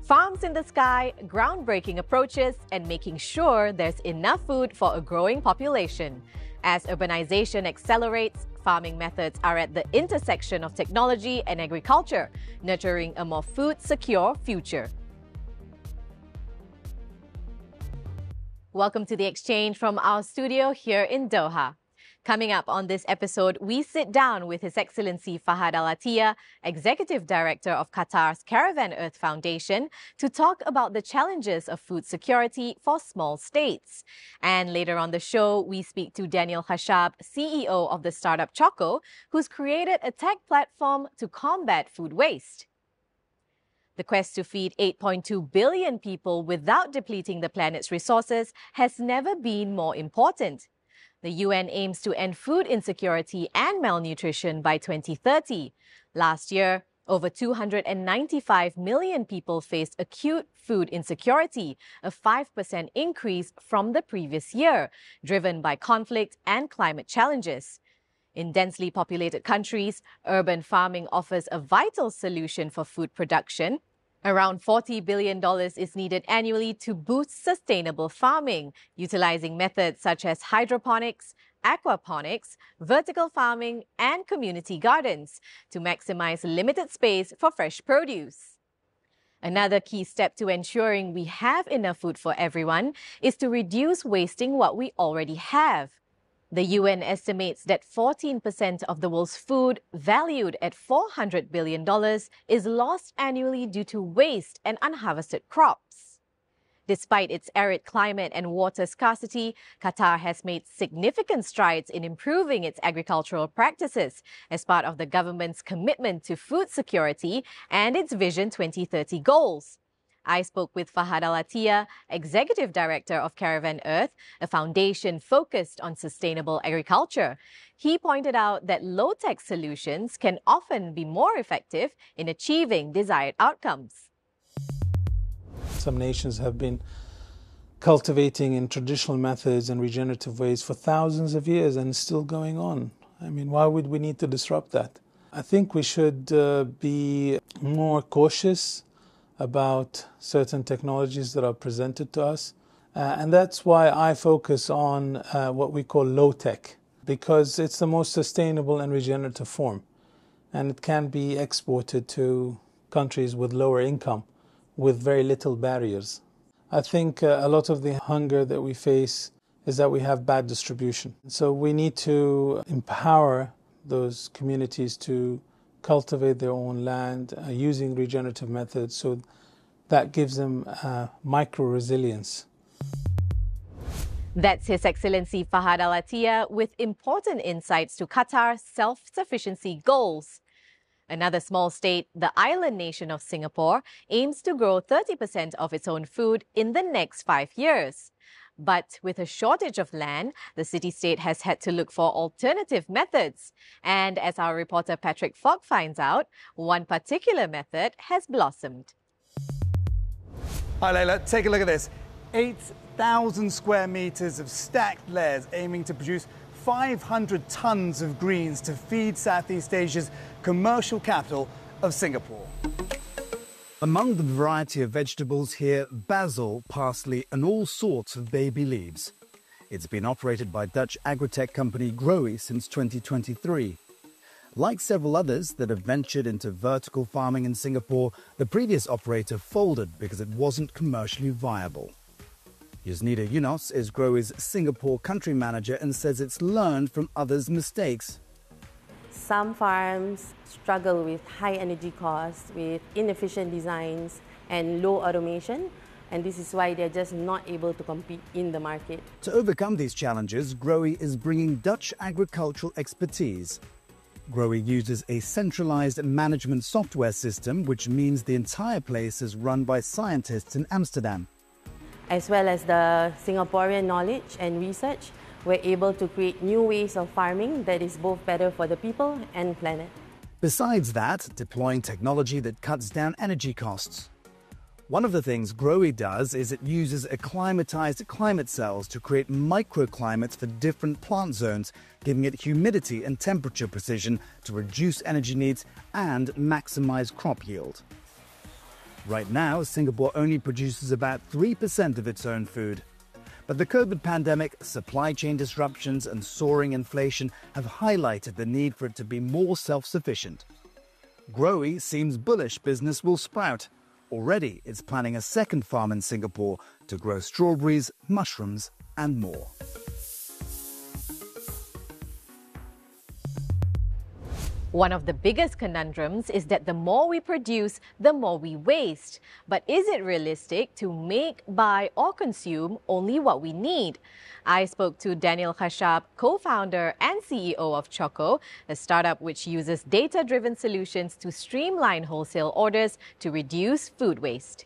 Farms in the sky, groundbreaking approaches, and making sure there's enough food for a growing population. As urbanization accelerates, farming methods are at the intersection of technology and agriculture, nurturing a more food-secure future. Welcome to The Exchange from our studio here in Doha. Coming up on this episode, we sit down with His Excellency Fahad Al-Attiyah, Executive Director of Qatar's Caravan Earth Foundation, to talk about the challenges of food security for small states. And later on the show, we speak to Daniel Khashab, CEO of the startup Choco, who's created a tech platform to combat food waste. The quest to feed 8.2 billion people without depleting the planet's resources has never been more important. The UN aims to end food insecurity and malnutrition by 2030. Last year, over 295 million people faced acute food insecurity, a 5% increase from the previous year, driven by conflict and climate challenges. In densely populated countries, urban farming offers a vital solution for food production. Around $40 billion is needed annually to boost sustainable farming, utilizing methods such as hydroponics, aquaponics, vertical farming, and community gardens to maximize limited space for fresh produce. Another key step to ensuring we have enough food for everyone is to reduce wasting what we already have. The UN estimates that 14% of the world's food, valued at $400 billion, is lost annually due to waste and unharvested crops. Despite its arid climate and water scarcity, Qatar has made significant strides in improving its agricultural practices as part of the government's commitment to food security and its Vision 2030 goals. I spoke with Fahad Al-Attiyah, Executive Director of Caravan Earth, a foundation focused on sustainable agriculture. He pointed out that low-tech solutions can often be more effective in achieving desired outcomes. Some nations have been cultivating in traditional methods and regenerative ways for thousands of years, and it's still going on. I mean, why would we need to disrupt that? I think we should be more cautious about certain technologies that are presented to us. And that's why I focus on what we call low-tech, because it's the most sustainable and regenerative form. And it can be exported to countries with lower income, with very little barriers. I think a lot of the hunger that we face is that we have bad distribution. So we need to empower those communities to cultivate their own land using regenerative methods, so that gives them micro-resilience. That's His Excellency Fahad Al-Attiyah with important insights to Qatar's self-sufficiency goals. Another small state, the island nation of Singapore, aims to grow 30% of its own food in the next 5 years. But with a shortage of land, the city-state has had to look for alternative methods. And as our reporter Patrick Fogg finds out, one particular method has blossomed. Hi Layla, take a look at this. 8,000 square meters of stacked layers aiming to produce 500 tons of greens to feed Southeast Asia's commercial capital of Singapore. Among the variety of vegetables here, basil, parsley and all sorts of baby leaves. It's been operated by Dutch agritech company Growy since 2023. Like several others that have ventured into vertical farming in Singapore, the previous operator folded because it wasn't commercially viable. Yusnida Yunos is Growy's Singapore country manager and says it's learned from others' mistakes. Some farms struggle with high energy costs, with inefficient designs and low automation, and this is why they're just not able to compete in the market. To overcome these challenges, Growy is bringing Dutch agricultural expertise. Growy uses a centralized management software system, which means the entire place is run by scientists in Amsterdam. As well as the Singaporean knowledge and research, we're able to create new ways of farming that is both better for the people and planet. Besides that, deploying technology that cuts down energy costs. One of the things Growy does is it uses acclimatized climate cells to create microclimates for different plant zones, giving it humidity and temperature precision to reduce energy needs and maximize crop yield. Right now, Singapore only produces about 3% of its own food. But the COVID pandemic, supply chain disruptions and soaring inflation have highlighted the need for it to be more self-sufficient. Growy seems bullish business will sprout. Already, it's planning a second farm in Singapore to grow strawberries, mushrooms and more. One of the biggest conundrums is that the more we produce, the more we waste. But is it realistic to make, buy or consume only what we need? I spoke to Daniel Khashab, co-founder and CEO of Choco, a startup which uses data-driven solutions to streamline wholesale orders to reduce food waste.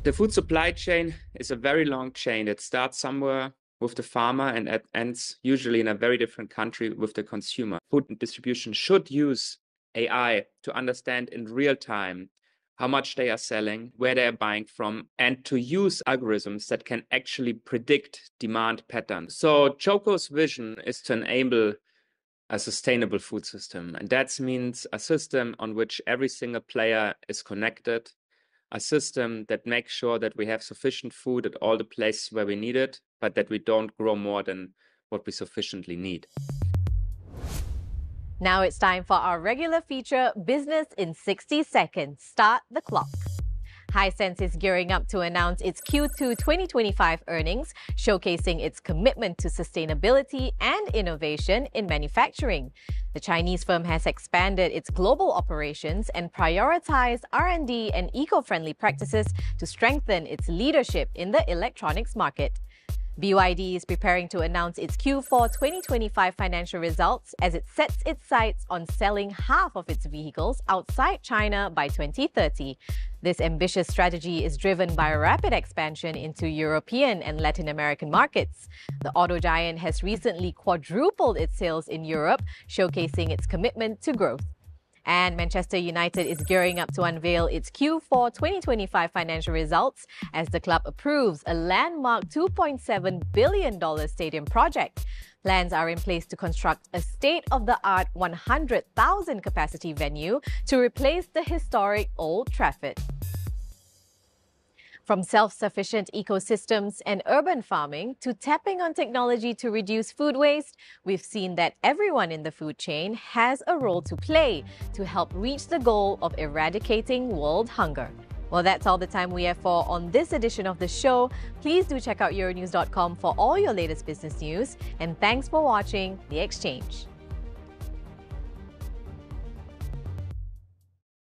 The food supply chain is a very long chain that starts somewhere with the farmer and ends usually in a very different country with the consumer. Food distribution should use AI to understand in real time how much they are selling, where they are buying from, and to use algorithms that can actually predict demand patterns. So Choco's vision is to enable a sustainable food system. And that means a system on which every single player is connected, a system that makes sure that we have sufficient food at all the places where we need it, but that we don't grow more than what we sufficiently need. Now it's time for our regular feature, Business in 60 Seconds. Start the clock. Hisense is gearing up to announce its Q2 2025 earnings, showcasing its commitment to sustainability and innovation in manufacturing. The Chinese firm has expanded its global operations and prioritized R&D and eco-friendly practices to strengthen its leadership in the electronics market. BYD is preparing to announce its Q4 2025 financial results as it sets its sights on selling half of its vehicles outside China by 2030. This ambitious strategy is driven by a rapid expansion into European and Latin American markets. The auto giant has recently quadrupled its sales in Europe, showcasing its commitment to growth. And Manchester United is gearing up to unveil its Q4 2025 financial results as the club approves a landmark $2.7 billion stadium project. Plans are in place to construct a state-of-the-art 100,000 capacity venue to replace the historic Old Trafford. From self-sufficient ecosystems and urban farming to tapping on technology to reduce food waste, we've seen that everyone in the food chain has a role to play to help reach the goal of eradicating world hunger. Well, that's all the time we have for on this edition of the show. Please do check out Euronews.com for all your latest business news. And thanks for watching The Exchange.